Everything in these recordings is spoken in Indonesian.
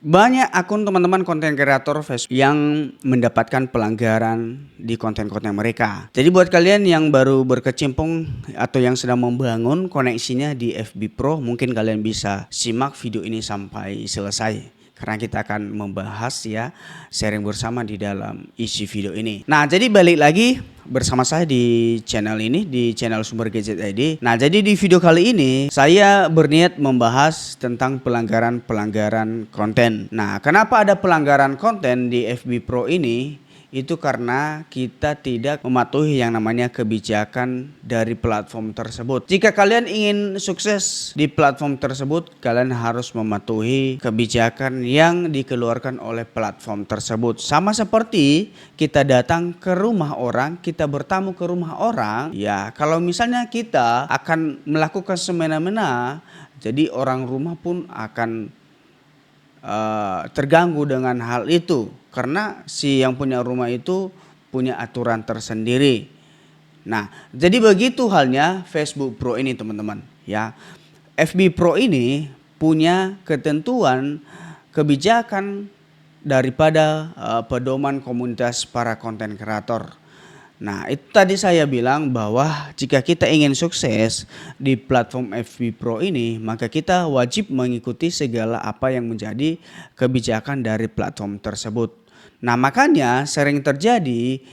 Banyak akun teman-teman konten kreator Facebook yang mendapatkan pelanggaran di konten-konten mereka. Jadi buat kalian yang baru berkecimpung atau yang sedang membangun koneksinya di FB Pro, mungkin kalian bisa simak video ini sampai selesai. Karena kita akan membahas ya, sharing bersama di dalam isi video ini. Nah, jadi balik lagi bersama saya di channel ini, di channel Sumber Gadget ID. Nah, jadi di video kali ini saya berniat membahas tentang pelanggaran-pelanggaran konten. Nah, kenapa ada pelanggaran konten di FB Pro ini? Itu karena kita tidak mematuhi yang namanya kebijakan dari platform tersebut. Jika kalian ingin sukses di platform tersebut, kalian harus mematuhi kebijakan yang dikeluarkan oleh platform tersebut. Sama seperti kita datang ke rumah orang, kita bertamu ke rumah orang, ya kalau misalnya kita akan melakukan semena-mena, jadi orang rumah pun akan terganggu dengan hal itu karena si yang punya rumah itu punya aturan tersendiri. Nah, jadi begitu halnya Facebook Pro ini teman-teman ya. FB Pro ini punya ketentuan kebijakan daripada pedoman komunitas para konten kreator. Nah, itu tadi saya bilang bahwa jika kita ingin sukses di platform FB Pro ini, maka kita wajib mengikuti segala apa yang menjadi kebijakan dari platform tersebut. Nah, makanya sering terjadi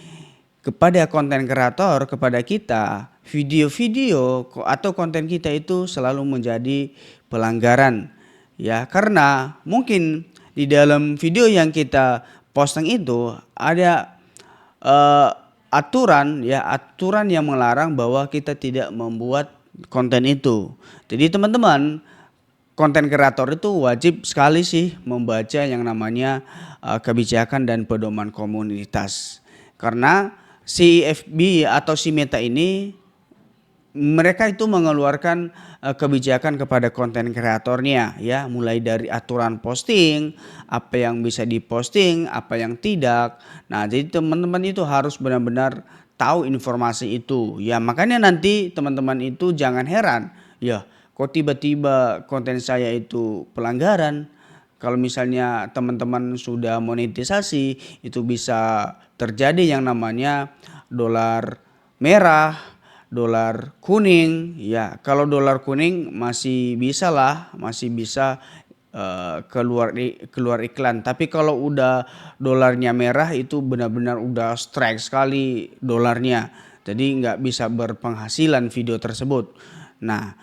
kepada konten kreator, kepada kita, video-video atau konten kita itu selalu menjadi pelanggaran. Ya, karena mungkin di dalam video yang kita posting itu ada aturan yang melarang bahwa kita tidak membuat konten itu. Jadi teman-teman, konten kreator itu wajib sekali sih membaca yang namanya kebijakan dan pedoman komunitas. Karena si FB atau si Meta ini mereka itu mengeluarkan kebijakan kepada konten kreatornya ya, mulai dari aturan posting, apa yang bisa diposting, apa yang tidak. Nah, jadi teman-teman itu harus benar-benar tahu informasi itu. Ya, makanya nanti teman-teman itu jangan heran, ya, kok tiba-tiba konten saya itu pelanggaran. Kalau misalnya teman-teman sudah monetisasi, itu bisa terjadi yang namanya dolar merah, dolar kuning. Ya, kalau dolar kuning masih bisa lah, masih bisa keluar iklan. Tapi kalau udah dolarnya merah itu benar-benar udah strike sekali dolarnya. Jadi nggak bisa berpenghasilan video tersebut. Nah,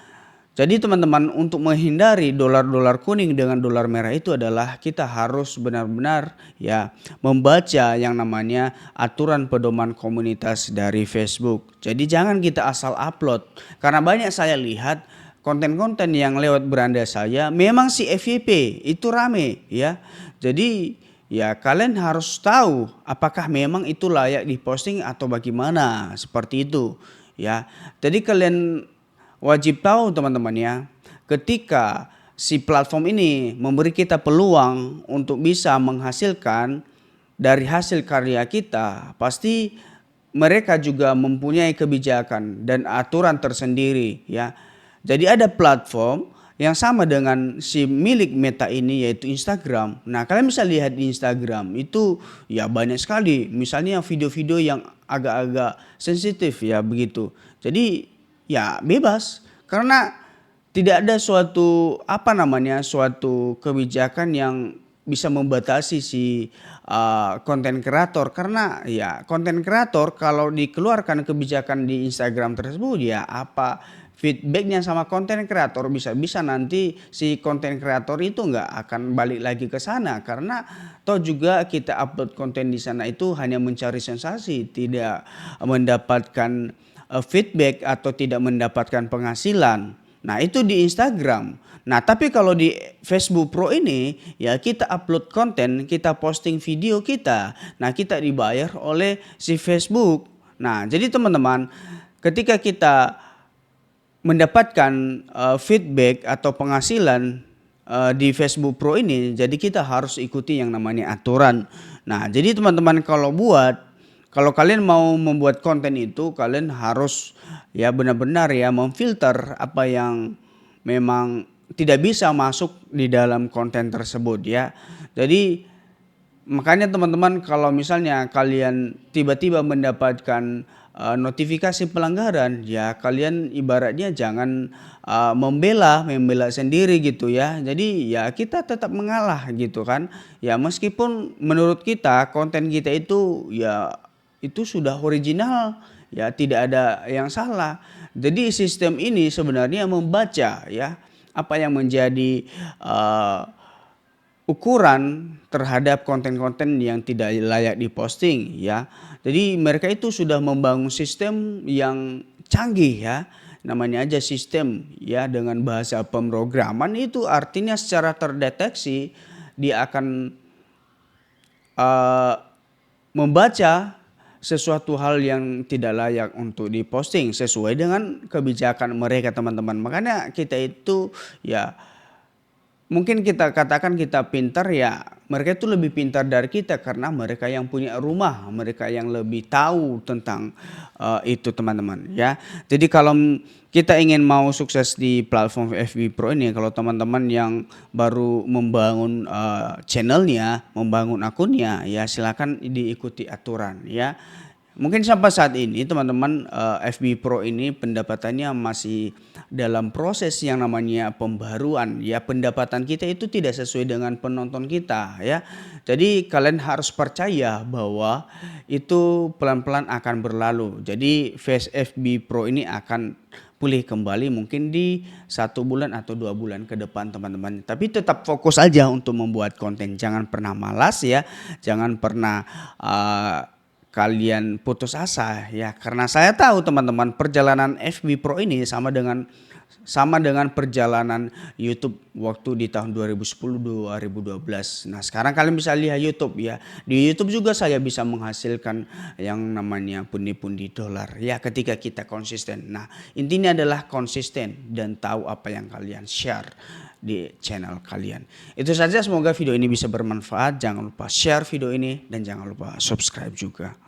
jadi teman-teman, untuk menghindari dolar-dolar kuning dengan dolar merah itu adalah kita harus benar-benar ya membaca yang namanya aturan pedoman komunitas dari Facebook. Jadi jangan kita asal upload, karena banyak saya lihat konten-konten yang lewat beranda saya memang si FYP itu rame ya. Jadi ya kalian harus tahu apakah memang itu layak diposting atau bagaimana, seperti itu ya. Jadi kalian wajib tahu teman-teman ya, ketika si platform ini memberi kita peluang untuk bisa menghasilkan dari hasil karya kita, pasti mereka juga mempunyai kebijakan dan aturan tersendiri ya. Jadi ada platform yang sama dengan si milik Meta ini, yaitu Instagram. Nah, kalian bisa lihat di Instagram itu ya banyak sekali, misalnya video-video yang agak-agak sensitif ya begitu. Jadi ya bebas, karena tidak ada suatu suatu kebijakan yang bisa membatasi si konten kreator. Karena ya konten kreator kalau dikeluarkan kebijakan di Instagram tersebut, ya apa feedbacknya sama konten kreator, bisa-bisa nanti si konten kreator itu nggak akan balik lagi ke sana, karena toh juga kita upload konten di sana itu hanya mencari sensasi, tidak mendapatkan feedback atau tidak mendapatkan penghasilan. Nah, itu di Instagram. Nah, tapi kalau di Facebook Pro ini ya kita upload konten, kita posting video kita. Nah, kita dibayar oleh si Facebook. Nah, jadi teman-teman, ketika kita mendapatkan feedback atau penghasilan di Facebook Pro ini, jadi kita harus ikuti yang namanya aturan. Nah, jadi teman-teman, kalau kalian mau membuat konten itu, kalian harus ya benar-benar ya memfilter apa yang memang tidak bisa masuk di dalam konten tersebut ya. Jadi makanya teman-teman kalau misalnya kalian tiba-tiba mendapatkan notifikasi pelanggaran, ya kalian ibaratnya jangan membela sendiri gitu ya. Jadi ya kita tetap mengalah gitu kan. Ya meskipun menurut kita konten kita itu ya itu sudah original, ya tidak ada yang salah. Jadi sistem ini sebenarnya membaca ya apa yang menjadi ukuran terhadap konten-konten yang tidak layak diposting ya. Jadi mereka itu sudah membangun sistem yang canggih ya. Namanya aja sistem ya, dengan bahasa pemrograman itu artinya secara terdeteksi dia akan membaca sesuatu hal yang tidak layak untuk diposting sesuai dengan kebijakan mereka teman-teman. Makanya kita itu ya mungkin kita katakan kita pintar, ya mereka itu lebih pintar dari kita karena mereka yang punya rumah, mereka yang lebih tahu tentang itu teman-teman ya. Jadi kalau kita ingin mau sukses di platform FB Pro ini, kalau teman-teman yang baru membangun channelnya, membangun akunnya, ya silakan diikuti aturan ya. Mungkin sampai saat ini teman-teman FB Pro ini pendapatannya masih dalam proses yang namanya pembaruan ya. Pendapatan kita itu tidak sesuai dengan penonton kita ya. Jadi kalian harus percaya bahwa itu pelan-pelan akan berlalu. Jadi Face FB Pro ini akan pulih kembali mungkin di 1 bulan atau 2 bulan ke depan teman-teman. Tapi tetap fokus aja untuk membuat konten. Jangan pernah malas ya. Jangan pernah kalian putus asa ya, karena saya tahu teman-teman perjalanan FB Pro ini sama dengan perjalanan YouTube waktu di tahun 2010-2012. Nah sekarang kalian bisa lihat YouTube ya, di YouTube juga saya bisa menghasilkan yang namanya pundi-pundi dolar ya ketika kita konsisten. Nah intinya adalah konsisten dan tahu apa yang kalian share di channel kalian. Itu saja, semoga video ini bisa bermanfaat. Jangan lupa share video ini dan jangan lupa subscribe juga.